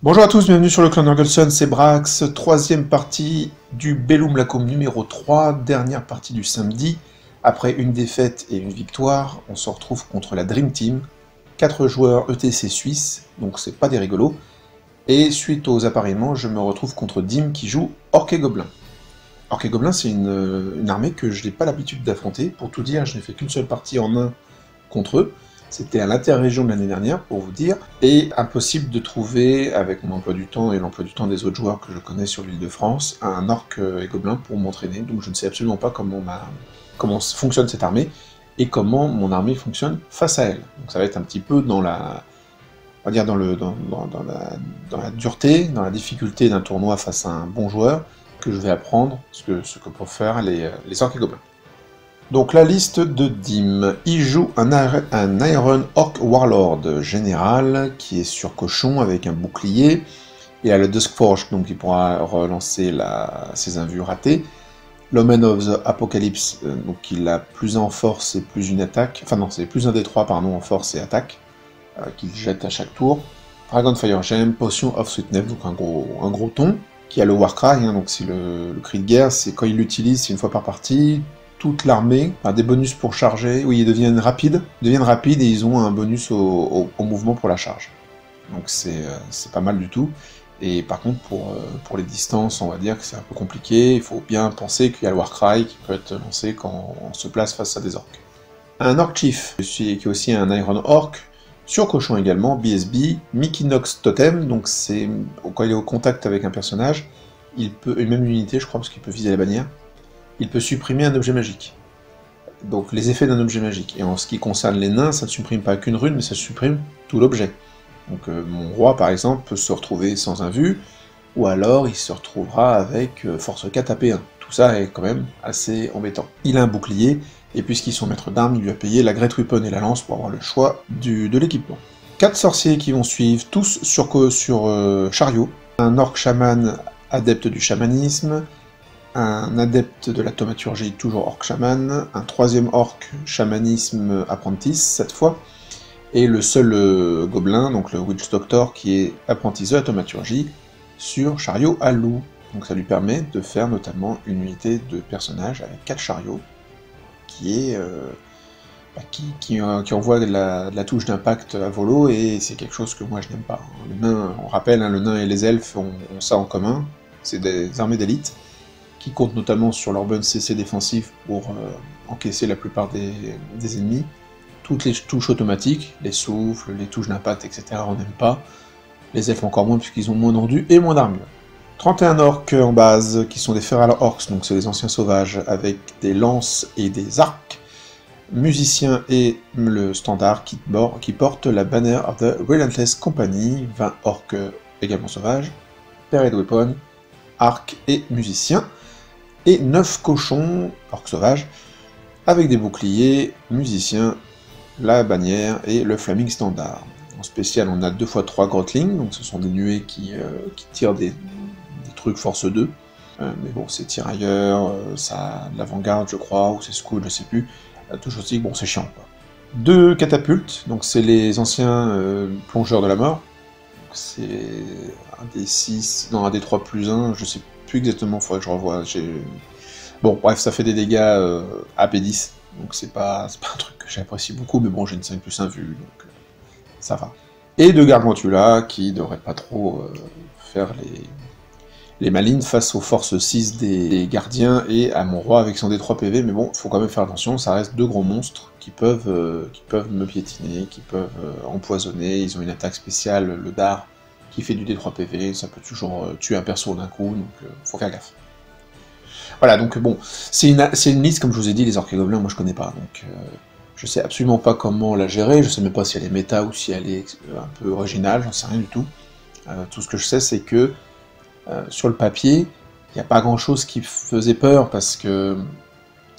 Bonjour à tous, bienvenue sur le clan Nurgleson, c'est Brax, troisième partie du Bellum Lacum numéro 3, dernière partie du samedi. Après une défaite et une victoire, on se retrouve contre la Dream Team, 4 joueurs ETC suisses, donc c'est pas des rigolos. Et suite aux appareillements, je me retrouve contre Dim qui joue Orc et Gobelin. Orc et Gobelin, c'est une armée que je n'ai pas l'habitude d'affronter. Pour tout dire, je n'ai fait qu'une seule partie en 1 contre eux. C'était à l'interrégion de l'année dernière, pour vous dire, et impossible de trouver, avec mon emploi du temps et l'emploi du temps des autres joueurs que je connais sur l'île de France, un orc et gobelin pour m'entraîner, donc je ne sais absolument pas comment fonctionne cette armée, et comment mon armée fonctionne face à elle. Donc ça va être un petit peu dans la... on va dire dans la dureté, dans la difficulté d'un tournoi face à un bon joueur, que je vais apprendre ce que peuvent faire les orcs et gobelins. Donc la liste de Dim, il joue un Iron Orc Warlord général qui est sur cochon avec un bouclier. Il a le Duskforge, donc il pourra relancer ses invus ratés. L'Omen of the Apocalypse, donc il a plus 1 en force et plus une attaque, enfin non, c'est plus 1 des 3 pardon, en force et attaque, qu'il jette à chaque tour. Dragon Fire Gem, Potion of Sweetness, donc un gros ton, qui a le Warcry, donc c'est le cri de guerre, c'est quand il l'utilise, c'est une fois par partie. Toute l'armée a des bonus pour charger, oui, ils deviennent rapides et ils ont un bonus au mouvement pour la charge. Donc c'est pas mal du tout. Et par contre, pour les distances, on va dire que c'est un peu compliqué, il faut bien penser qu'il y a le Warcry qui peut être lancé quand on se place face à des orques. Un Orc Chief, qui est aussi un Iron Orc, sur cochon également, BSB, Mickey Nox Totem, donc c'est quand il est au contact avec un personnage, il peut, et même une unité je crois, parce qu'il peut viser la bannière, il peut supprimer un objet magique. Donc les effets d'un objet magique. Et en ce qui concerne les nains, ça ne supprime pas qu'une rune, mais ça supprime tout l'objet. Donc mon roi, par exemple, peut se retrouver sans invue, ou alors il se retrouvera avec force 4 AP1. Tout ça est quand même assez embêtant. Il a un bouclier, et puisqu'ils sont maîtres d'armes, il lui a payé la Great Weapon et la lance pour avoir le choix de l'équipement. 4 sorciers qui vont suivre, tous sur chariot. Un orc chaman adepte du chamanisme, un adepte de la thaumaturgie, toujours orc chaman, un 3e orc chamanisme apprentice, cette fois, et le seul gobelin, donc le Witch Doctor, qui est apprenti de la thaumaturgie, sur chariot à loup. Donc ça lui permet de faire notamment une unité de personnage avec 4 chariots, qui envoie de la touche d'impact à volo, et c'est quelque chose que moi je n'aime pas. Le nain, on rappelle, le nain et les elfes ont ça en commun, c'est des armées d'élite, qui comptent notamment sur leur bonne CC défensif pour encaisser la plupart des ennemis. Toutes les touches automatiques, les souffles, les touches d'impact, etc., on n'aime pas. Les elfes encore moins, puisqu'ils ont moins d'endu et moins d'armure. 31 orques en base, qui sont des Feral Orcs, donc c'est les anciens sauvages, avec des lances et des arcs. Musiciens et le standard qui porte la Banner of the Relentless Company, 20 orques également sauvages, Parade Weapon, arc et musiciens. Et 9 cochons, orques sauvages, avec des boucliers, musiciens, la bannière et le flaming standard. En spécial, on a 2x3 grotlings, donc ce sont des nuées qui tirent des trucs force 2. Mais bon, c'est tirailleurs, ça a de l'avant-garde, je crois, ou c'est scout, je sais plus. Touche aussi, bon, c'est chiant, quoi. 2 catapultes, donc c'est les anciens plongeurs de la mort. C'est un des 6, non, un des 3 plus 1, je sais plus exactement, faudrait que je revoie. Bon, bref, ça fait des dégâts AP10, donc c'est pas un truc que j'apprécie beaucoup, mais bon, j'ai une 5 plus 1 vue, donc ça va. Et 2 Gargantula, qui devraient pas trop faire les malines face aux forces 6 des gardiens, et à mon roi avec son D3 PV, mais bon, faut quand même faire attention, ça reste 2 gros monstres qui peuvent me piétiner, qui peuvent empoisonner, ils ont une attaque spéciale, le dard, qui fait du D3 PV, ça peut toujours tuer un perso d'un coup, donc faut faire gaffe. Voilà, donc bon, c'est une liste, comme je vous ai dit, les orques et gobelins, moi je connais pas, donc je sais absolument pas comment la gérer, je sais même pas si elle est méta ou si elle est un peu originale, j'en sais rien du tout. Tout ce que je sais, c'est que sur le papier, il n'y a pas grand chose qui faisait peur, parce que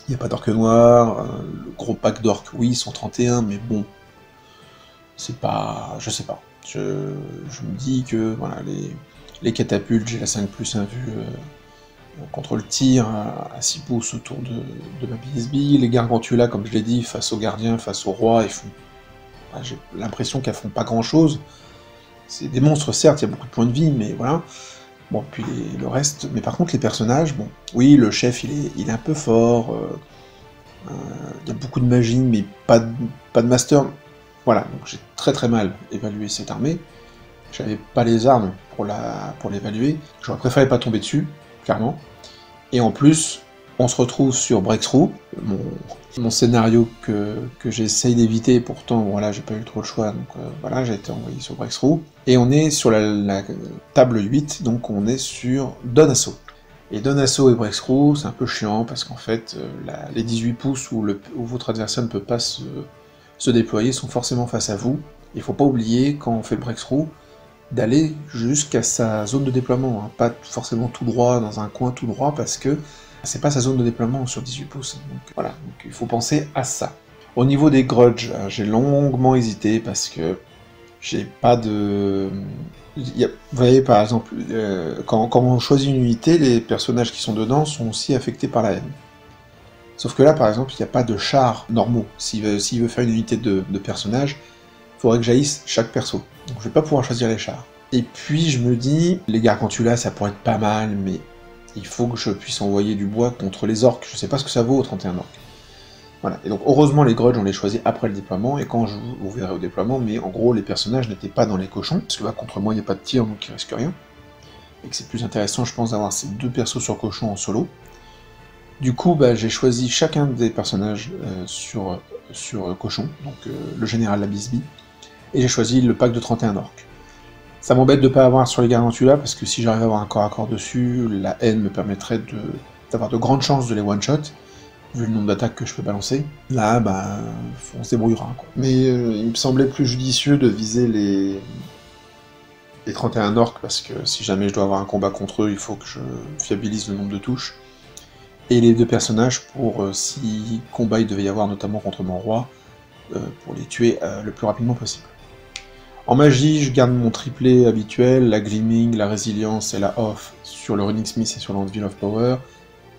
Il n'y a pas d'orques noirs, le gros pack d'orques, oui, ils sont 31, mais bon, c'est pas... je sais pas. Je me dis que, voilà, les catapultes, j'ai la 5+1 vue contre le tir à 6 pouces autour de ma BSB, les gargantulas, comme je l'ai dit, face aux gardiens, face au roi, ils font... j'ai l'impression qu'elles font pas grand-chose. C'est des monstres, certes, il y a beaucoup de points de vie, mais voilà. Bon, puis le reste... Mais par contre, les personnages, bon... Oui, le chef, il est un peu fort, il y a beaucoup de magie, mais pas de master. Voilà, donc j'ai très très mal évalué cette armée. J'avais pas les armes pour l'évaluer. J'aurais préféré pas tomber dessus, clairement. Et en plus, on se retrouve sur Breakthrough, mon scénario que j'essaye d'éviter, pourtant, voilà, j'ai pas eu trop le choix, donc voilà, j'ai été envoyé sur Breakthrough. Et on est sur la table 8, donc on est sur Donasso. Et Donasso et Breakthrough, c'est un peu chiant, parce qu'en fait, les 18 pouces où votre adversaire ne peut pas se déployer sont forcément face à vous. Il faut pas oublier, quand on fait le Breakthrough, d'aller jusqu'à sa zone de déploiement, hein, pas forcément tout droit, dans un coin tout droit, parce que c'est pas sa zone de déploiement sur 18 pouces, donc voilà, donc il faut penser à ça. Au niveau des grudges, j'ai longuement hésité, parce que j'ai pas de... Vous voyez, par exemple, quand on choisit une unité, les personnages qui sont dedans sont aussi affectés par la haine. Sauf que là, par exemple, il n'y a pas de chars normaux. S'il veut faire une unité de personnages, il faudrait que j'haïsse chaque perso. Donc je vais pas pouvoir choisir les chars. Et puis je me dis, les gargantulas, ça pourrait être pas mal, mais il faut que je puisse envoyer du bois contre les orques. Je sais pas ce que ça vaut au 31 orques. Voilà. Et donc heureusement, les grudges, on les choisit après le déploiement, et quand je vous verrai au déploiement, mais en gros, les personnages n'étaient pas dans les cochons, parce que là, contre moi, il n'y a pas de tir, donc il risque rien. Et que c'est plus intéressant, je pense, d'avoir ces deux persos sur cochon en solo. Du coup, j'ai choisi chacun des personnages sur cochon, donc le général Labisby, et j'ai choisi le pack de 31 orques. Ça m'embête de ne pas avoir sur les gargantulas, parce que si j'arrive à avoir un corps à corps dessus, la haine me permettrait d'avoir de grandes chances de les one-shot, vu le nombre d'attaques que je peux balancer. Là, on se débrouillera, quoi. Mais il me semblait plus judicieux de viser les 31 orques, parce que si jamais je dois avoir un combat contre eux, il faut que je fiabilise le nombre de touches. Et les deux personnages pour, si combat il devait y avoir, notamment contre mon roi, pour les tuer le plus rapidement possible. En magie, je garde mon triplé habituel, la Gleaming, la Résilience et la Off sur le Running Smith et sur l'Anvil of Power.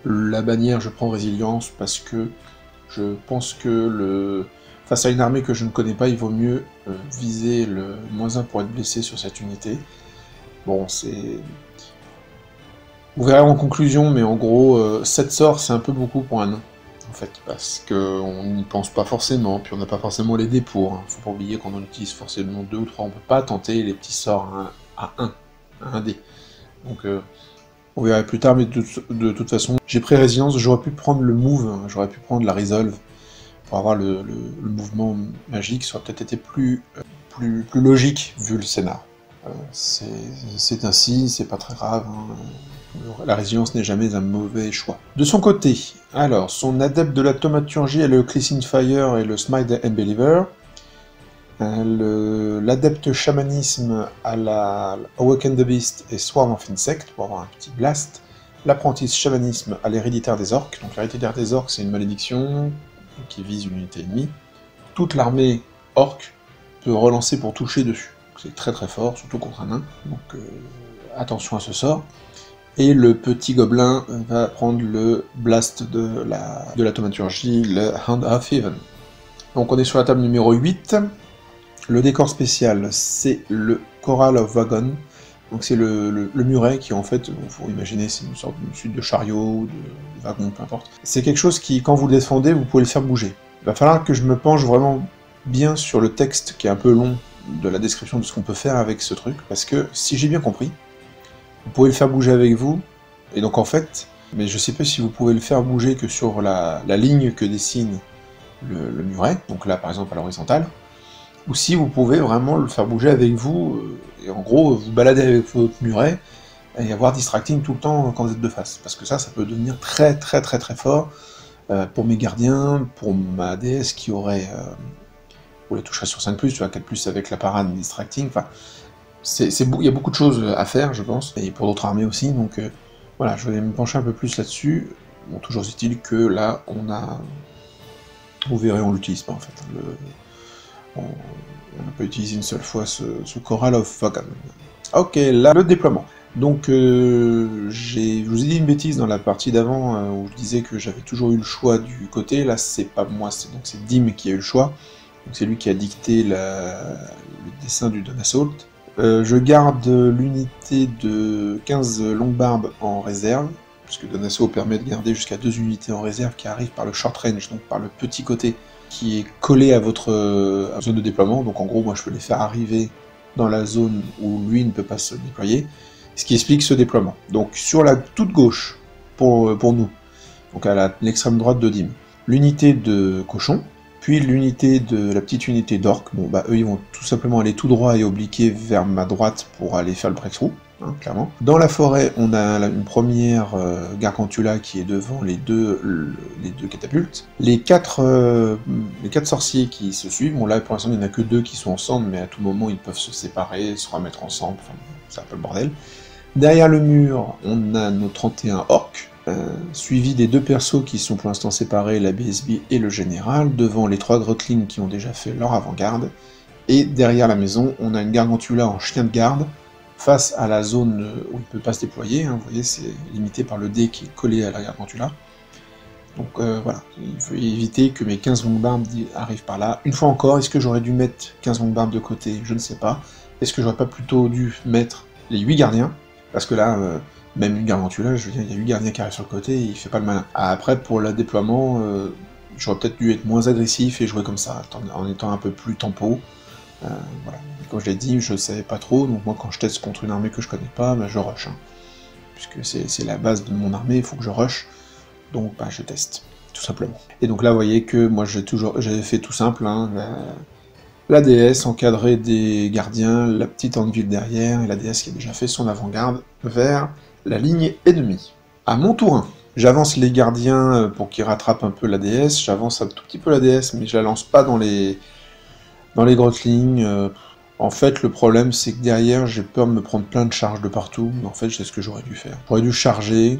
La bannière, je prends Résilience parce que je pense que face à une armée que je ne connais pas, il vaut mieux viser le -1 pour être blessé sur cette unité. Bon, c'est... Vous verrez en conclusion, mais en gros, 7 sorts, c'est un peu beaucoup pour un nain, en fait, parce qu'on n'y pense pas forcément, puis on n'a pas forcément les dés pour. Hein. Faut pas oublier qu'on en utilise forcément 2 ou 3, on peut pas tenter les petits sorts à 1 dé. Donc, on verra plus tard, mais de toute façon, j'ai pris Résilience, j'aurais pu prendre le move, hein, j'aurais pu prendre la Resolve, pour avoir le mouvement magique, ça aurait peut-être été plus logique, vu le scénar. C'est ainsi, c'est pas très grave, hein. La résilience n'est jamais un mauvais choix. De son côté, alors, son adepte de la thaumaturgie est le Cleansing Fire et le Smite the Unbeliever. L'adepte chamanisme à la Awaken the Beast et Swarm of Insect, pour avoir un petit blast. L'apprentice chamanisme à l'héréditaire des orques. Donc l'héréditaire des orques, c'est une malédiction qui vise une unité ennemie. Toute l'armée orque peut relancer pour toucher dessus. C'est très très fort, surtout contre un nain. Donc attention à ce sort. Et le petit gobelin va prendre le blast de la thaumaturgie, le Hand of Heaven. Donc on est sur la table numéro 8. Le décor spécial, c'est le Choral of Wagon. Donc c'est le muret qui, en fait, il faut imaginer, c'est une sorte de suite de chariot, de wagon, peu importe. C'est quelque chose qui, quand vous le défendez, vous pouvez le faire bouger. Il va falloir que je me penche vraiment bien sur le texte, qui est un peu long, de la description de ce qu'on peut faire avec ce truc, parce que, si j'ai bien compris, vous pouvez le faire bouger avec vous, et donc en fait, mais je sais pas si vous pouvez le faire bouger que sur la ligne que dessine le muret, donc là par exemple à l'horizontale, ou si vous pouvez vraiment le faire bouger avec vous, et en gros vous balader avec votre muret, et avoir distracting tout le temps quand vous êtes de face, parce que ça peut devenir très très très très fort pour mes gardiens, pour ma déesse qui aurait... vous les toucherez sur 5+, tu vois, 4+, avec la parade distracting, enfin... Il y a beaucoup de choses à faire, je pense, et pour d'autres armées aussi, donc voilà, je vais me pencher un peu plus là-dessus. Bon, toujours est-il que là, on a... Vous verrez, on l'utilise pas en fait. On n'a pas utilisé une seule fois ce Choral of Vagan. Ok, là, le déploiement. Donc, je vous ai dit une bêtise dans la partie d'avant, où je disais que j'avais toujours eu le choix du côté. Là, c'est pas moi, c'est Dim qui a eu le choix. Donc c'est lui qui a dicté le dessin du Dawn Assault. Je garde l'unité de 15 longues barbes en réserve, puisque Dawn Assault permet de garder jusqu'à 2 unités en réserve qui arrivent par le short range, donc par le petit côté qui est collé à votre zone de déploiement. Donc en gros, moi je peux les faire arriver dans la zone où lui ne peut pas se déployer, ce qui explique ce déploiement. Donc sur la toute gauche, pour nous, donc à l'extrême droite de Dim, l'unité de cochon, puis l'unité de la petite unité d'orques. Bon bah eux ils vont tout simplement aller tout droit et obliquer vers ma droite pour aller faire le breakthrough, hein, clairement. Dans la forêt, on a une première Gargantula qui est devant les deux catapultes. Les quatre sorciers qui se suivent, bon là pour l'instant il n'y en a que 2 qui sont ensemble, mais à tout moment ils peuvent se séparer, se remettre ensemble, enfin c'est un peu le bordel. Derrière le mur, on a nos 31 orques, suivi des 2 persos qui sont pour l'instant séparés, la BSB et le général, devant les 3 Grotlings qui ont déjà fait leur avant-garde, et derrière la maison, on a une Gargantula en chien de garde, face à la zone où il ne peut pas se déployer, hein, vous voyez, c'est limité par le dé qui est collé à la Gargantula. Donc voilà, il faut éviter que mes 15 longues barbes arrivent par là. Une fois encore, est-ce que j'aurais dû mettre 15 longues barbes de côté? Je ne sais pas. Est-ce que j'aurais pas plutôt dû mettre les 8 gardiens? Parce que là, même une Gargantula, je veux dire, il y a 8 gardiens qui arrivent sur le côté, et il fait pas le malin. Après, pour le déploiement, j'aurais peut-être dû être moins agressif et jouer comme ça, en étant un peu plus tempo. Voilà. Comme je l'ai dit, je savais pas trop, donc moi quand je teste contre une armée que je connais pas, bah, je rush. Hein. Puisque c'est la base de mon armée, il faut que je rush, donc bah, je teste, tout simplement. Et donc là, vous voyez que moi j'avais fait tout simple, hein, la déesse encadrée des gardiens, la petite Anvil derrière, et la déesse qui a déjà fait son avant-garde vers la ligne ennemie. À mon tour 1, j'avance les gardiens pour qu'ils rattrapent un peu la déesse, j'avance un tout petit peu la déesse, mais je la lance pas dans les Grotlings. En fait, le problème, c'est que derrière, j'ai peur de me prendre plein de charges de partout, mais en fait, c'est ce que j'aurais dû faire. J'aurais dû charger,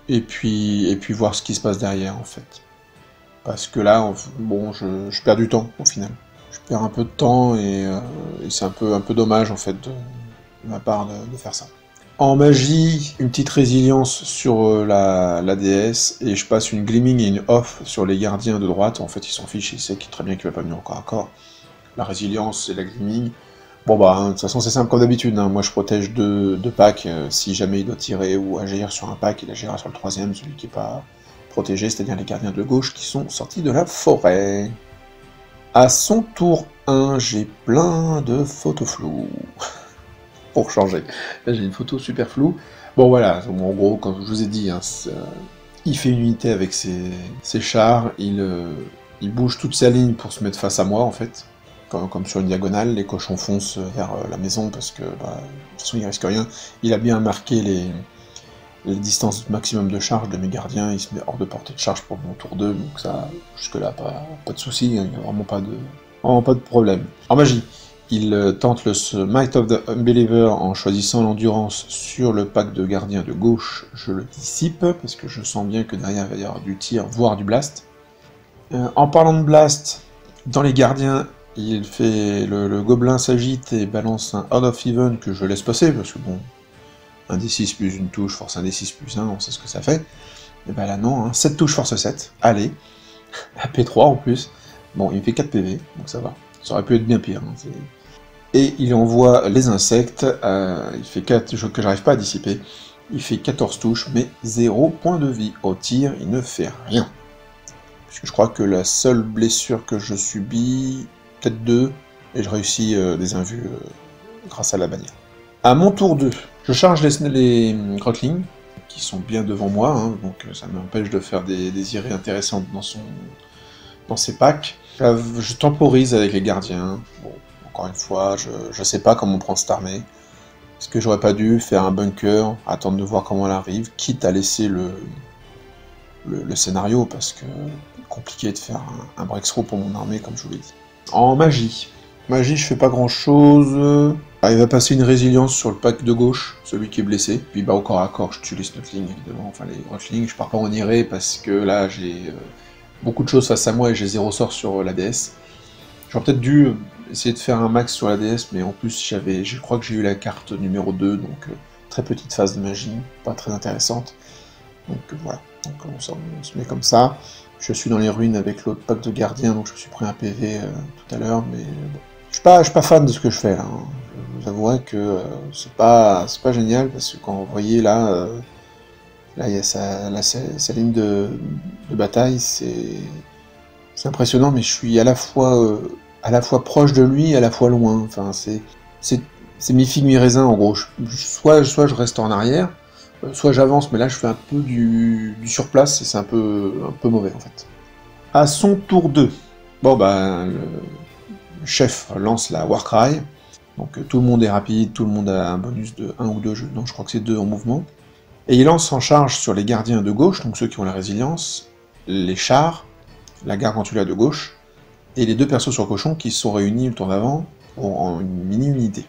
et puis voir ce qui se passe derrière, en fait. Parce que là, bon, je perds du temps, au final. Je perds un peu de temps, et c'est un peu dommage, en fait, de ma part de faire ça. En magie, une petite résilience sur la DS, et je passe une Gleaming et une Off sur les gardiens de droite. En fait, ils s'en fichent, ils savent très bien qu'il va pas venir encore à corps. La résilience et la Gleaming. Bon bah, hein, de toute façon c'est simple comme d'habitude, hein. Moi je protège deux packs, si jamais il doit tirer ou agir sur un pack, il agira sur le troisième, celui qui n'est pas protégé, c'est-à-dire les gardiens de gauche qui sont sortis de la forêt. À son tour 1, j'ai plein de photos floues, pour changer. Là j'ai une photo super floue. Bon voilà, en gros, comme je vous ai dit, hein, il fait une unité avec ses chars, il bouge toute sa ligne pour se mettre face à moi en fait. Comme sur une diagonale, les cochons foncent vers la maison parce que, bah, de toute façon, il risque rien. Il a bien marqué les distances maximum de charge de mes gardiens, il se met hors de portée de charge pour mon tour 2, donc ça, jusque-là, pas de soucis, il n'y a vraiment pas de problème. En magie, il tente le Might of the Unbeliever en choisissant l'endurance sur le pack de gardiens de gauche, je le dissipe, parce que je sens bien que derrière il va y avoir du tir, voire du blast. En parlant de blast, dans les gardiens, il fait le gobelin s'agite et balance un Out of Even que je laisse passer, parce que bon, un D6 plus une touche, force un D6 plus 1, on sait ce que ça fait. Et ben là non, hein, 7 touches force 7, allez, à P3 en plus. Bon, il me fait 4 PV, donc ça va. Ça aurait pu être bien pire. Hein, et il envoie les insectes, il fait 4 que j'arrive pas à dissiper. Il fait 14 touches, mais 0 point de vie. Au tir, il ne fait rien. Puisque je crois que la seule blessure que je subis, peut-être 2, et je réussis des invus grâce à la bannière. À mon tour 2, je charge les Grotlings, qui sont bien devant moi, hein, donc ça m'empêche de faire des irées intéressantes dans ces packs. Je temporise avec les gardiens. Bon, encore une fois, je sais pas comment prendre cette armée. Est-ce que j'aurais pas dû faire un bunker, attendre de voir comment elle arrive, quitte à laisser le scénario, parce que compliqué de faire un breakthrough pour mon armée, comme je vous l'ai dit. En magie, Magie, je fais pas grand chose. Il va passer une résilience sur le pack de gauche, celui qui est blessé. Puis bah au corps à corps, je tue les snufflings évidemment, enfin les rufflings. Je pars pas en iré parce que là j'ai beaucoup de choses face à moi et j'ai 0 sort sur la DS. J'aurais peut-être dû essayer de faire un max sur la DS, mais en plus je crois que j'ai eu la carte numéro 2, donc très petite phase de magie, pas très intéressante. Donc voilà, donc on se met comme ça. Je suis dans les ruines avec l'autre pack de gardien, donc je me suis pris un PV tout à l'heure, mais bon. Je suis pas fan de ce que je fais là. Hein. Je vous avouerai que c'est pas génial, parce que quand vous voyez là, là il y a sa ligne de bataille, c'est impressionnant, mais je suis à la fois proche de lui, à la fois loin. Enfin, c'est mi-figue, mi-raisin en gros. Soit je reste en arrière, soit j'avance, mais là je fais un peu du surplace et c'est un peu mauvais en fait. À son tour 2, bon bah le chef lance la Warcry, donc tout le monde est rapide, tout le monde a un bonus de 1 ou 2 jeux, non je crois que c'est 2 en mouvement, et il lance en charge sur les gardiens de gauche, donc ceux qui ont la résilience, les chars, la gargantula de gauche, et les 2 persos sur cochon qui se sont réunis le tour d'avant en une mini-unité.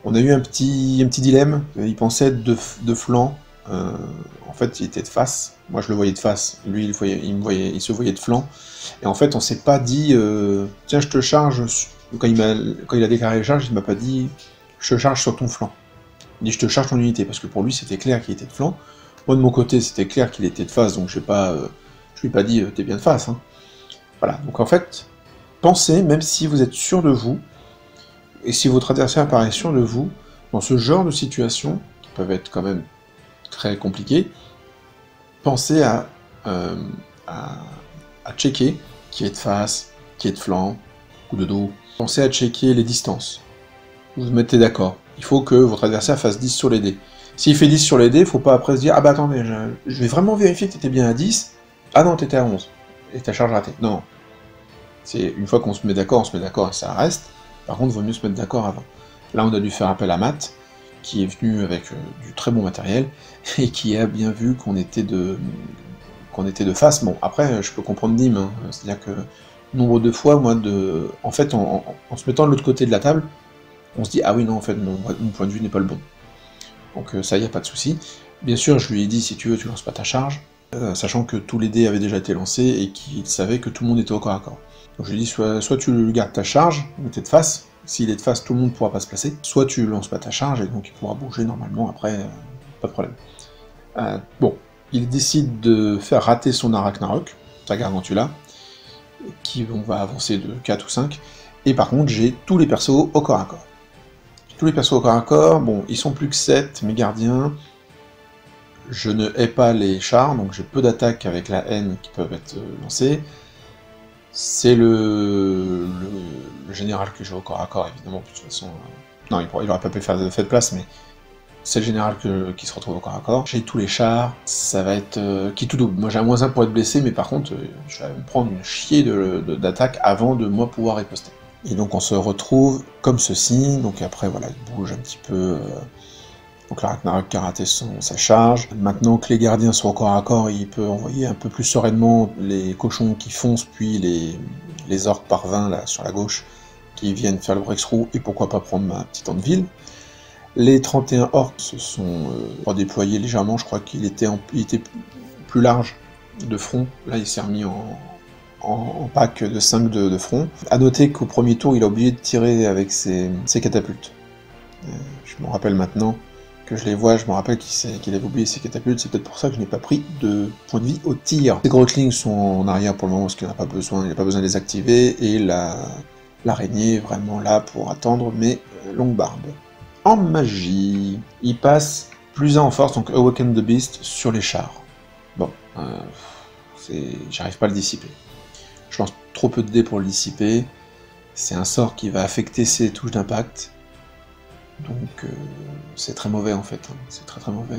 On a eu un petit dilemme, il pensait être de flanc, en fait il était de face, moi je le voyais de face, lui il se voyait de flanc, et en fait on s'est pas dit tiens je te charge, quand il a déclaré les charges, il m'a pas dit je te charge sur ton flanc, il dit je te charge ton unité, parce que pour lui c'était clair qu'il était de flanc, moi de mon côté c'était clair qu'il était de face, donc je lui ai pas dit t'es bien de face, hein. Voilà, donc en fait, pensez, même si vous êtes sûr de vous, et si votre adversaire apparaît sûr de vous, dans ce genre de situation, qui peuvent être quand même très compliquées, pensez à checker qui est de face, qui est de flanc, ou de dos. Pensez à checker les distances. Vous vous mettez d'accord. Il faut que votre adversaire fasse 10 sur les dés. S'il fait 10 sur les dés, il faut pas après se dire « Ah bah attendez, je vais vraiment vérifier que t'étais bien à 10. Ah non, t'étais à 11. Et ta charge ratée. » Non. C'est une fois qu'on se met d'accord et ça reste. Par contre, il vaut mieux se mettre d'accord avant. Là, on a dû faire appel à Matt, qui est venu avec du très bon matériel, et qui a bien vu qu'on était de face. Bon, après, je peux comprendre Dim, hein. C'est-à-dire que nombre de fois, moi, en fait, en se mettant de l'autre côté de la table, on se dit « Ah oui, non, en fait, mon point de vue n'est pas le bon. » Donc ça, il n'y a pas de souci. Bien sûr, je lui ai dit « Si tu veux, tu lances pas ta charge. » Sachant que tous les dés avaient déjà été lancés, et qu'il savait que tout le monde était au corps à corps. Donc je lui ai dit soit tu gardes ta charge, ou t'es de face, s'il est de face, tout le monde ne pourra pas se placer, soit tu lances pas ta charge, et donc il pourra bouger normalement après, pas de problème. Bon, il décide de faire rater son Arachnarok, sa Gargantula, qui va avancer de 4 ou 5, et par contre j'ai tous les persos au corps à corps. Tous les persos au corps à corps, bon, ils sont plus que 7, mes gardiens, je ne hais pas les chars, donc j'ai peu d'attaques avec la haine qui peuvent être lancées. C'est le général que j'ai au corps à corps, évidemment, de toute façon. Non, il aurait pas pu faire de place, mais c'est le général qui se retrouve au corps à corps. J'ai tous les chars, ça va être qui tout double. Moi j'ai un -1 pour être blessé, mais par contre, je vais me prendre une chier d'attaque avant de moi pouvoir riposter. Et donc on se retrouve comme ceci, donc après voilà, il bouge un petit peu. Donc la Ragnarok qui a raté sa charge. Maintenant que les gardiens sont au corps à corps, il peut envoyer un peu plus sereinement les cochons qui foncent, puis les orques par 20 là sur la gauche, qui viennent faire le breakthrough, et pourquoi pas prendre ma petite Anvil. Les 31 orques se sont redéployés légèrement, je crois qu'il était plus large de front, là il s'est remis en pack de 5 de front. A noter qu'au premier tour, il a oublié de tirer avec ses catapultes. Je me rappelle maintenant que je les vois, je me rappelle qu'il avait oublié ses catapultes, c'est peut-être pour ça que je n'ai pas pris de points de vie au tir. Les Grotlings sont en arrière pour le moment parce qu'il n'a pas besoin, il n'a pas besoin de les activer, et l'araignée est vraiment là pour attendre mes longues barbes. En magie, il passe +1 en force, donc Awaken the Beast sur les chars. Bon, j'arrive pas à le dissiper. Je lance trop peu de dés pour le dissiper, c'est un sort qui va affecter ses touches d'impact, donc c'est très mauvais en fait, hein. C'est très mauvais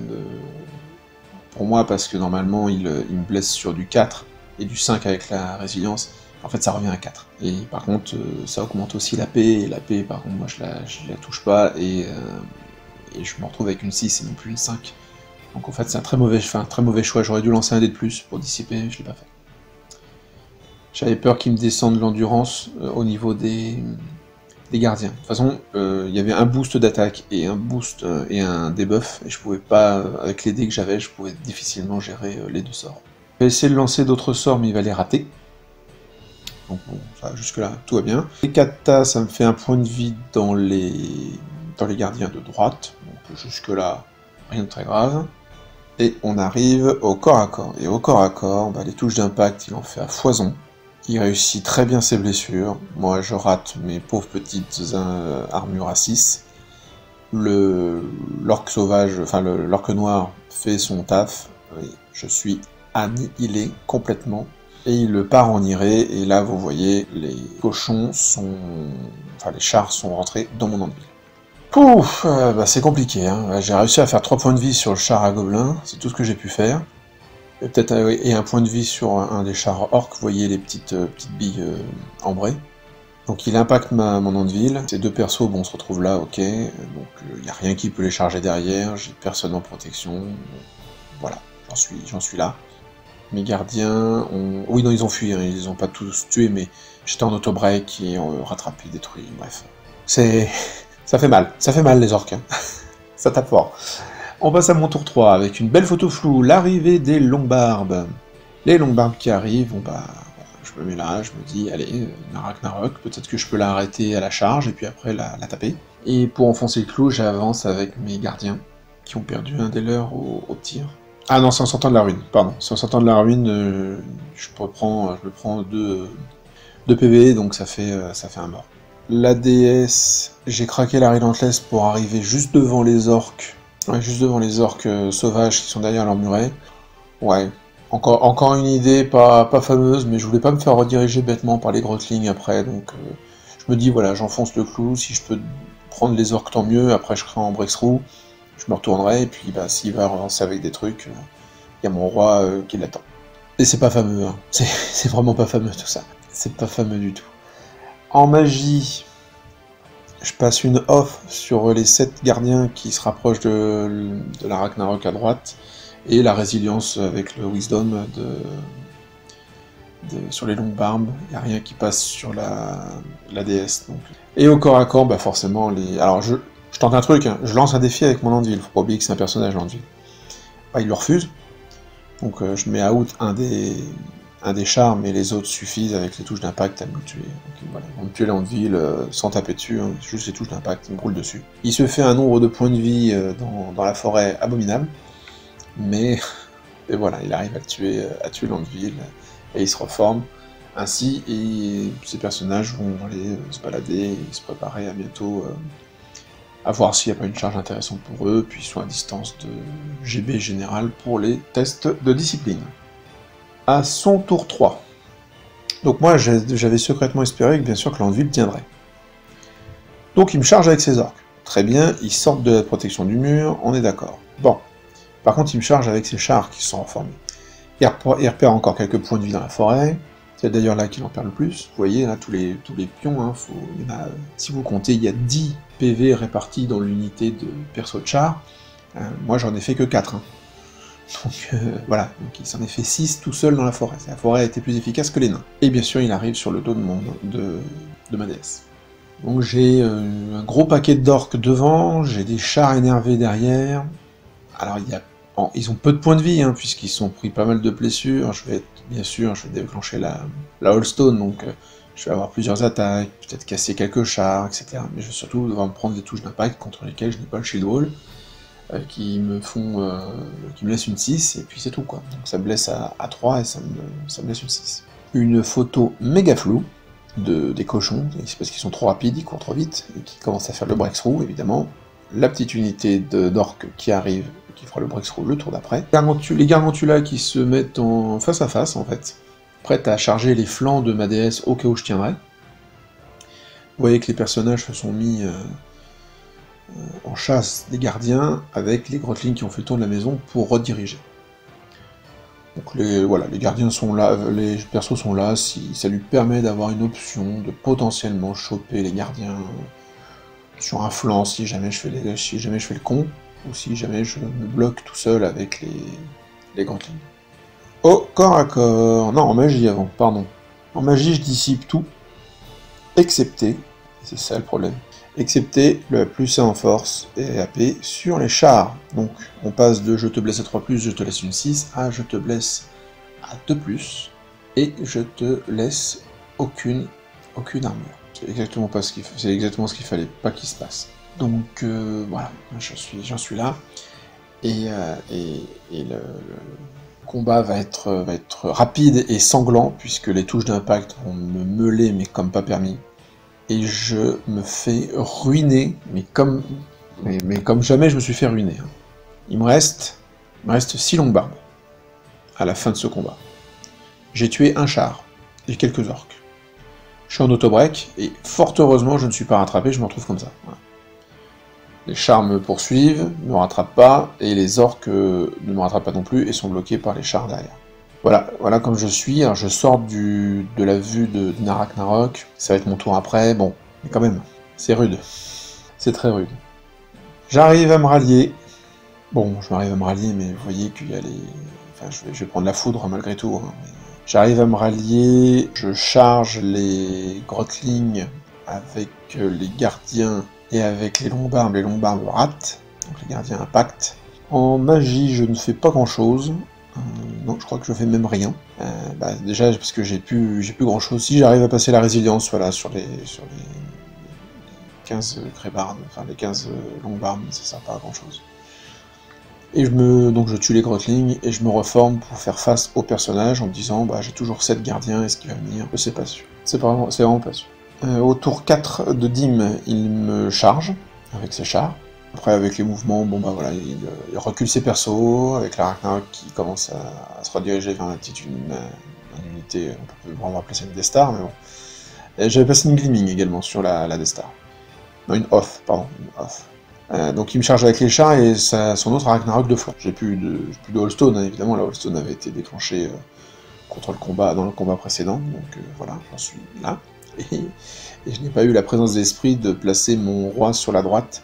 pour moi, parce que normalement il me blesse sur du 4 et du 5 avec la résilience, en fait ça revient à 4. Et par contre ça augmente aussi l'AP, et l'AP par contre moi je la touche pas, et je me retrouve avec une 6 et non plus une 5. Donc en fait c'est un très mauvais choix, j'aurais dû lancer un dé de plus pour dissiper, je l'ai pas fait. J'avais peur qu'il me descende l'endurance au niveau des des gardiens. De toute façon, il y avait un boost d'attaque et un boost et un debuff, et je pouvais pas, avec les dés que j'avais, je pouvais difficilement gérer les 2 sorts. Je vais essayer de lancer d'autres sorts, mais il va les rater. Donc bon, jusque-là, tout va bien. Les kata, ça me fait un point de vie dans les gardiens de droite. Donc jusque-là, rien de très grave. Et on arrive au corps à corps. Et au corps à corps, les touches d'impact, il en fait à foison. Il réussit très bien ses blessures. Moi, je rate mes pauvres petites armures à 6. L'orque sauvage, enfin l'orque noir, fait son taf. Oui, je suis annihilé complètement. Et il part en irée, et là, vous voyez, les cochons sont... Enfin, les chars sont rentrés dans mon anvil. Pouf, c'est compliqué, hein. J'ai réussi à faire 3 points de vie sur le char à gobelins, c'est tout ce que j'ai pu faire. Et peut-être et un point de vie sur un des chars orques, vous voyez les petites billes ambrées. Donc il impacte mon anvil. Ces 2 persos, bon, on se retrouve là, ok. Donc il n'y a rien qui peut les charger derrière, j'ai personne en protection. Voilà, j'en suis là. Mes gardiens ont... Oui, non, ils ont fui, hein, ils les ont pas tous tués, mais j'étais en auto-break et rattrapé, détruit, bref. Ça fait mal les orques, hein. Ça tape fort. On passe à mon tour 3, avec une belle photo floue, l'arrivée des longues barbes. Les longues barbes qui arrivent, bon je me mets là, je me dis, allez, Narok, peut-être que je peux l'arrêter à la charge, et puis après la taper. Et pour enfoncer le clou, j'avance avec mes gardiens, qui ont perdu un des leurs au tir. Ah non, c'est en sortant de la ruine, pardon. C'est en sortant de la ruine, je me prends 2 PV, donc ça fait un mort. La déesse, j'ai craqué la Relentless pour arriver juste devant les orques. Ouais, juste devant les orques sauvages qui sont derrière leur muret. Ouais, encore une idée pas fameuse, mais je voulais pas me faire rediriger bêtement par les grottlings après, donc je me dis, voilà, j'enfonce le clou, si je peux prendre les orques tant mieux, après je serai en breakthrough. Je me retournerai, et puis s'il va avancer avec des trucs, il y a mon roi qui l'attend. Et c'est pas fameux, hein. C'est vraiment pas fameux tout ça. C'est pas fameux du tout. En magie, je passe une off sur les 7 gardiens qui se rapprochent de la Ragnarok à droite, et la résilience avec le wisdom sur les longues barbes. Il n'y a rien qui passe sur la déesse. Donc. Et au corps à corps, forcément, alors je tente un truc, hein. Je lance un défi avec mon anvil, faut pas oublier que c'est un personnage l'anvil. Il le refuse, donc je mets out un des chars, mais les autres suffisent avec les touches d'impact à me tuer. Donc, voilà, on me tue l'anvil sans taper dessus, hein, juste les touches d'impact, il me roule dessus. Il se fait un nombre de points de vie dans la forêt abominable, mais et voilà, il arrive à tuer l'anvil, et il se reforme. Ainsi, et ces personnages vont aller se balader et se préparer à bientôt à voir s'il n'y a pas une charge intéressante pour eux, puis ils sont à distance de GB général pour les tests de discipline. À son tour 3. Donc moi, j'avais secrètement espéré que bien sûr que l'anvil tiendrait. Donc il me charge avec ses orques. Très bien, ils sortent de la protection du mur, on est d'accord. Bon. Par contre, il me charge avec ses chars qui se sont reformés. Il repère encore quelques points de vie dans la forêt. C'est d'ailleurs là qu'il en perd le plus. Vous voyez, là, tous les pions, hein, si vous comptez, il y a 10 PV répartis dans l'unité de perso de char. Moi, j'en ai fait que 4. Hein. Donc voilà, donc il s'en est fait 6 tout seul dans la forêt. La forêt a été plus efficace que les nains. Et bien sûr, il arrive sur le dos de ma déesse. Donc j'ai un gros paquet d'orques devant, j'ai des chars énervés derrière. Alors ils ont peu de points de vie, hein, puisqu'ils sont pris pas mal de blessures. Bien sûr, je vais déclencher la Holstone, donc je vais avoir plusieurs attaques, peut-être casser quelques chars, etc. Mais je vais surtout devoir me prendre des touches d'impact contre lesquelles je n'ai pas le shield wall, qui me laissent une 6, et puis c'est tout, quoi. Donc ça me blesse à 3, et ça me laisse une 6. Une photo méga floue des cochons, c'est parce qu'ils sont trop rapides, ils courent trop vite, et qui commencent à faire le breakthrough, évidemment. La petite unité d'orques qui arrive, qui fera le breakthrough le tour d'après. Les gargantulas qui se mettent en face à face, en fait, prêtes à charger les flancs de ma déesse au cas où je tiendrai. Vous voyez que les personnages se sont mis en chasse des gardiens, avec les grottlings qui ont fait le tour de la maison pour rediriger. Donc les gardiens sont là, les persos sont là, si ça lui permet d'avoir une option de potentiellement choper les gardiens sur un flanc si jamais je fais le con, ou si jamais je me bloque tout seul avec les grottlings. Au corps à corps, non, en magie avant, pardon. En magie, je dissipe tout, excepté C'est ça le problème. Excepté le plus en force et AP sur les chars. Donc on passe de je te blesse à 3+, je te laisse une 6, à je te blesse à 2+, et je te laisse aucune armure. C'est exactement ce qu'il fallait pas qu'il se passe. Donc voilà, j'en suis là. Et le combat va être rapide et sanglant, puisque les touches d'impact vont me meuler, mais comme pas permis. Et je me fais ruiner, mais comme jamais je me suis fait ruiner. Il me reste 6 longues barbes à la fin de ce combat. J'ai tué un char et quelques orques. Je suis en auto-break, et fort heureusement je ne suis pas rattrapé, je me retrouve comme ça. Voilà. Les chars me poursuivent, ne me rattrapent pas, et les orques ne me rattrapent pas non plus, et sont bloqués par les chars derrière. Voilà comme je suis. Alors je sors de la vue de Ragnarok, ça va être mon tour après, bon, mais quand même, c'est rude. C'est très rude. J'arrive à me rallier. Bon, je m'arrive à me rallier, mais vous voyez qu'il y a les... Enfin, je vais prendre la foudre malgré tout. Mais... J'arrive à me rallier, je charge les grottelings avec les gardiens et avec les longs barbes ratent, donc les gardiens impactent. En magie, je ne fais pas grand-chose. Non, je crois que je fais même rien. Déjà parce que j'ai plus grand chose. Si j'arrive à passer la résilience, voilà, sur les 15 crébardes, enfin les 15 longues barbes, ça sert pas à grand chose. Et donc je tue les grottelings et je me reforme pour faire face au personnage en me disant j'ai toujours 7 gardiens, est-ce qu'il va venir? Je sais pas sûr. C'est vraiment pas sûr. Au tour 4 de Dim, il me charge avec ses chars. Après, avec les mouvements, voilà, il recule ses persos, avec la Ragnarok qui commence à se rediriger vers une unité, on peut vraiment appeler ça une Death-Star, mais bon. J'avais passé une Gleaming également sur la Death-Star. Non, une Off, pardon, une Off. Donc il me charge avec les chars et son autre Ragnarok de flanc. J'ai plus de Holstone, hein, évidemment, la Holstone avait été déclenchée dans le combat précédent, donc voilà, j'en suis là. Et je n'ai pas eu la présence d'esprit de placer mon roi sur la droite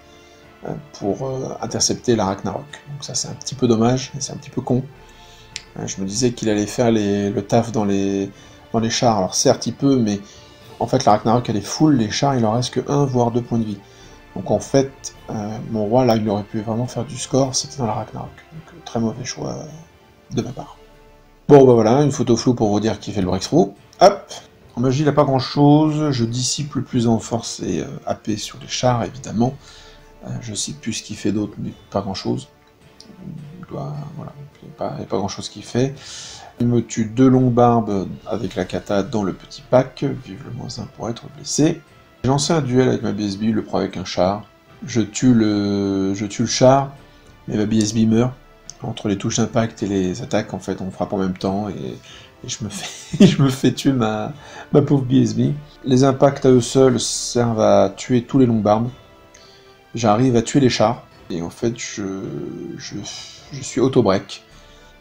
pour intercepter la Ragnarok. Donc ça c'est un petit peu dommage, et c'est un petit peu con. Je me disais qu'il allait faire le taf dans les chars, alors certes il peut, mais en fait la Ragnarok elle est full, les chars il en reste que 1 voire 2 points de vie. Donc en fait, mon roi là il aurait pu vraiment faire du score, c'était dans la Ragnarok. Donc très mauvais choix de ma part. Bon voilà, une photo floue pour vous dire qui fait le breakthrough. Hop. En magie il n'a pas grand chose, je dissipe le plus en force et AP sur les chars évidemment. Je sais plus ce qu'il fait d'autre, mais pas grand chose. Voilà, il n'y a pas grand chose qu'il fait. Il me tue 2 longues barbes avec la kata dans le petit pack, vive le -1 pour être blessé. J'ai lancé un duel avec ma BSB, le prend avec un char. Je tue le char, mais ma BSB meurt. Entre les touches d'impact et les attaques, en fait, on frappe en même temps, et je me fais tuer ma pauvre BSB. Les impacts à eux seuls servent à tuer tous les longues barbes. J'arrive à tuer les chars, et en fait, je suis auto-break.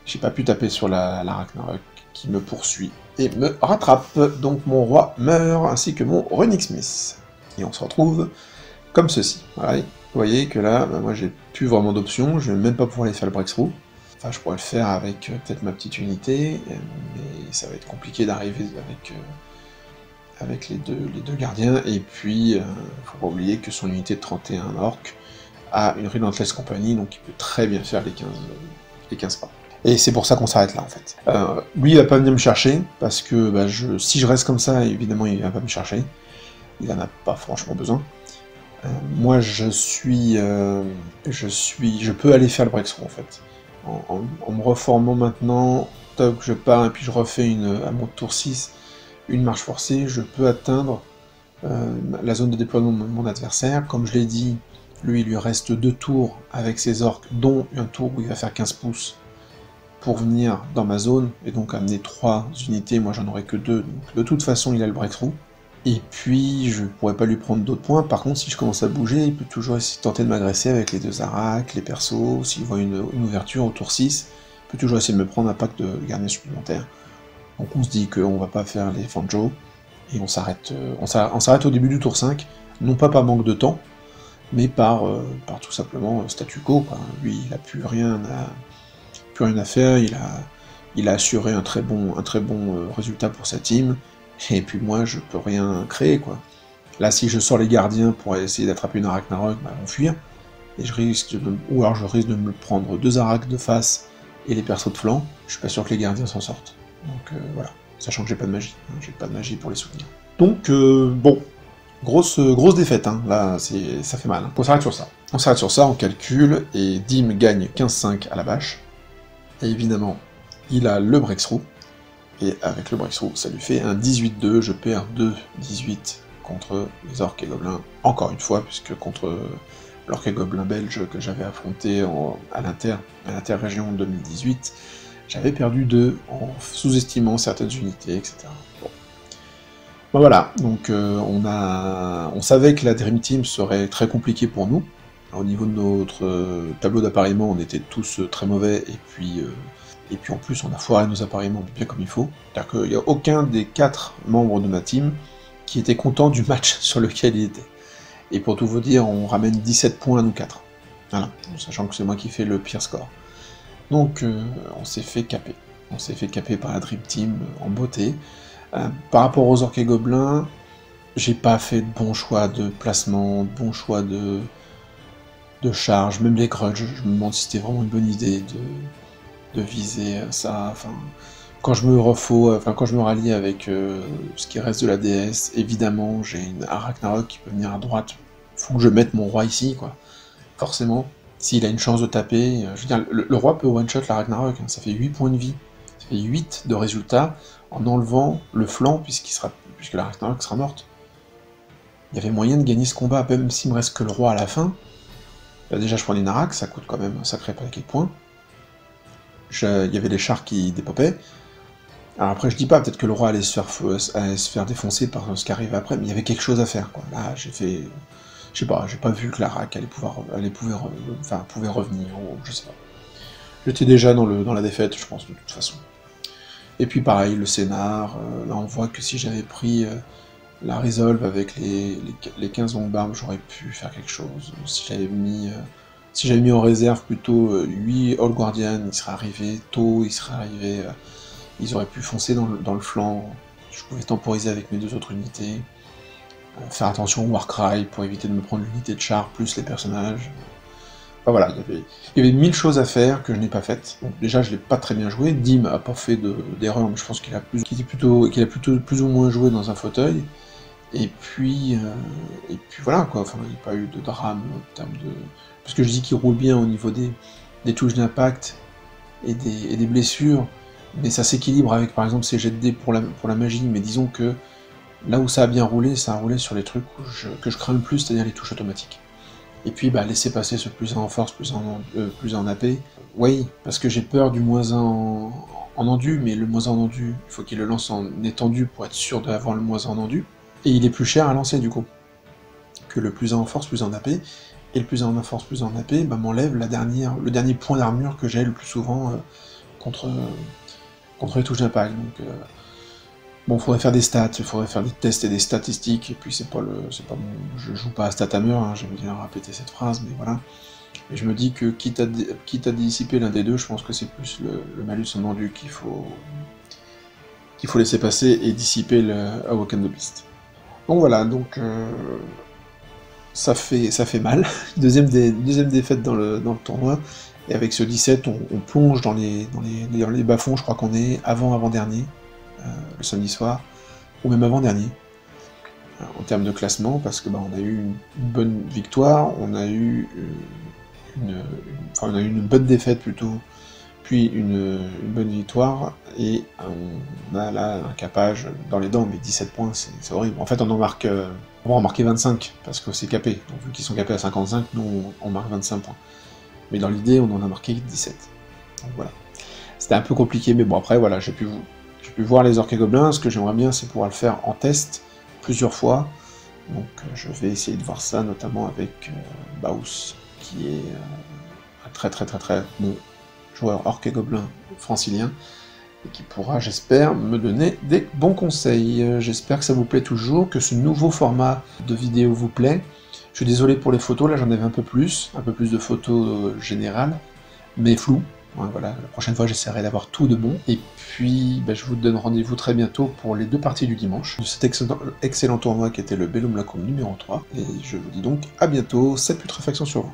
J'ai pas pu taper sur la Ragnarok, qui me poursuit et me rattrape. Donc mon roi meurt, ainsi que mon Runic Smith. Et on se retrouve comme ceci. Voilà. Vous voyez que là, moi j'ai plus vraiment d'options, je vais même pas pouvoir aller faire le breakthrough. Enfin, je pourrais le faire avec peut-être ma petite unité, mais ça va être compliqué d'arriver avec les deux gardiens, et puis faut pas oublier que son unité de 31 orques a une Relentless Company, donc il peut très bien faire les 15 pas. Et c'est pour ça qu'on s'arrête là en fait. Lui il va pas venir me chercher, parce que si je reste comme ça, évidemment il va pas me chercher. Il en a pas franchement besoin. Moi je peux aller faire le breakthrough en fait. En me reformant maintenant, toc, je pars et puis je refais à mon tour 6, une marche forcée, je peux atteindre la zone de déploiement de mon adversaire. Comme je l'ai dit, lui il lui reste 2 tours avec ses orques, dont un tour où il va faire 15 pouces pour venir dans ma zone, et donc amener 3 unités, moi j'en aurai que 2, donc de toute façon il a le breakthrough. Et puis je pourrais pas lui prendre d'autres points, par contre si je commence à bouger, il peut toujours essayer de tenter de m'agresser avec les 2 Arak, les persos, s'il voit une ouverture au tour 6, il peut toujours essayer de me prendre un pack de gardiens supplémentaires. Donc on se dit qu'on va pas faire les Fanjo, et on s'arrête au début du tour 5, non pas par manque de temps, mais par tout simplement statu quo, quoi. Lui il a plus rien à faire, il a assuré un très bon résultat pour sa team, et puis moi je peux rien créer, quoi. Là, si je sors les gardiens pour essayer d'attraper une Arachnarok, bah, ils vont fuir. Et je risque ou alors je risque de me prendre 2 Aracs de face et les persos de flanc. Je suis pas sûr que les gardiens s'en sortent. Donc voilà. Sachant que j'ai pas de magie. Hein, j'ai pas de magie pour les soutenir. Donc bon. Grosse défaite, hein. Là, ça fait mal. Hein. On s'arrête sur ça. On s'arrête sur ça, on calcule, et Dim gagne 15-5 à la bâche. Et évidemment, il a le breakthrough. Et avec le breakthrough, ça lui fait un 18-2. Je perds 2-18 contre les orques et gobelins. Encore une fois, puisque contre l'orque et gobelin belge que j'avais affronté à l'inter-région en 2018, j'avais perdu 2 en sous-estimant certaines unités, etc. Bon. Ben voilà, donc on savait que la Dream Team serait très compliquée pour nous. Au niveau de notre tableau d'appareillement, on était tous très mauvais, et puis en plus on a foiré nos appareillements bien comme il faut. C'est-à-dire qu'il n'y a aucun des 4 membres de ma team qui était content du match sur lequel il était. Et pour tout vous dire, on ramène 17 points à nous 4. Voilà, sachant que c'est moi qui fais le pire score. Donc on s'est fait caper. On s'est fait caper par la Dream Team en beauté. Par rapport aux orques et gobelins, j'ai pas fait de bons choix de placement, de bons choix de charge, même les grudges, je me demande si c'était vraiment une bonne idée de viser ça. Enfin, quand je me rallie avec ce qui reste de la déesse, évidemment j'ai une Arachnarok qui peut venir à droite, faut que je mette mon roi ici, quoi. Forcément, s'il a une chance de taper, je veux dire, le roi peut one-shot la Ragnarok, hein, ça fait 8 points de vie, ça fait 8 de résultats, en enlevant le flanc, puisque la Ragnarok sera morte. Il y avait moyen de gagner ce combat, même s'il me reste que le roi à la fin. Là, déjà je prenais une Arak, ça coûte quand même un sacré paquet de points. Il y avait les chars qui dépopaient. Alors après je dis pas, peut-être que le roi allait se faire défoncer par ce qui arrivait après, mais il y avait quelque chose à faire, quoi. Là j'ai fait... Je sais pas, j'ai pas vu que la RAC pouvait revenir, ou je sais pas. J'étais déjà dans la défaite, je pense, de toute façon. Et puis pareil, le scénar, là on voit que si j'avais pris la Resolve avec les 15 longues-barbes, j'aurais pu faire quelque chose. Si j'avais mis en réserve plutôt 8 Old Guardian, ils seraient arrivés tôt, ils auraient pu foncer dans le flanc, je pouvais temporiser avec mes 2 autres unités. Faire attention au Warcry pour éviter de me prendre l'unité de char plus les personnages. Enfin voilà, il y avait 1000 choses à faire que je n'ai pas faites. Bon, déjà je l'ai pas très bien joué, Dim a pas fait d'erreur, mais je pense qu'il a plutôt plus ou moins joué dans un fauteuil. Et puis voilà quoi, enfin il n'y a pas eu de drame en termes de... Parce que je dis qu'il roule bien au niveau des touches d'impact et des blessures, mais ça s'équilibre avec par exemple ses jets de dés pour la magie, mais disons que là où ça a bien roulé, ça a roulé sur les trucs que je crains le plus, c'est-à-dire les touches automatiques. Et puis, laisser passer ce plus 1 en force, plus 1 en AP. Oui, parce que j'ai peur du moins 1 en endu, mais le moins 1 en endu, il faut qu'il le lance en étendu pour être sûr d'avoir le moins 1 en endu. Et il est plus cher à lancer, du coup, que le plus 1 en force, plus 1 en AP. Et le plus 1 en force, plus 1 en AP, m'enlève le dernier point d'armure que j'ai le plus souvent contre les touches d'impact. Donc... Bon, faudrait faire des stats, il faudrait faire des tests et des statistiques, et puis je joue pas à Statamur, hein, j'aime bien répéter cette phrase, mais voilà. Et je me dis que, quitte à dissiper l'un des deux, je pense que c'est plus le malus en endu qu'il faut laisser passer, et dissiper le Awaken the Beast. Donc voilà, ça fait mal. Deuxième défaite dans le tournoi, et avec ce 17, on plonge dans les bas-fonds, je crois qu'on est avant-dernier. Le samedi soir, ou même avant-dernier, en termes de classement, parce que on a eu une bonne victoire, on a eu une bonne défaite plutôt, puis une bonne victoire, et on a là un capage dans les dents, mais 17 points, c'est horrible. En fait, on va en marquer 25, parce que c'est capé, donc vu qu'ils sont capés à 55, nous on marque 25 points. Mais dans l'idée, on en a marqué 17. Donc voilà. C'était un peu compliqué, mais bon, après, voilà, j'ai pu voir les orques et gobelins. Ce que j'aimerais bien, c'est pouvoir le faire en test plusieurs fois. Donc je vais essayer de voir ça, notamment avec Baus, qui est un très bon joueur orque et gobelin francilien, et qui pourra, j'espère, me donner des bons conseils. J'espère que ça vous plaît toujours, que ce nouveau format de vidéo vous plaît. Je suis désolé pour les photos, là j'en avais un peu plus de photos générales, mais floues. Ouais, voilà, la prochaine fois j'essaierai d'avoir tout de bon. Et puis je vous donne rendez-vous très bientôt pour les 2 parties du dimanche, de cet excellent tournoi qui était le Bellum Lacum numéro 3. Et je vous dis donc à bientôt, cette putréfaction sur vous.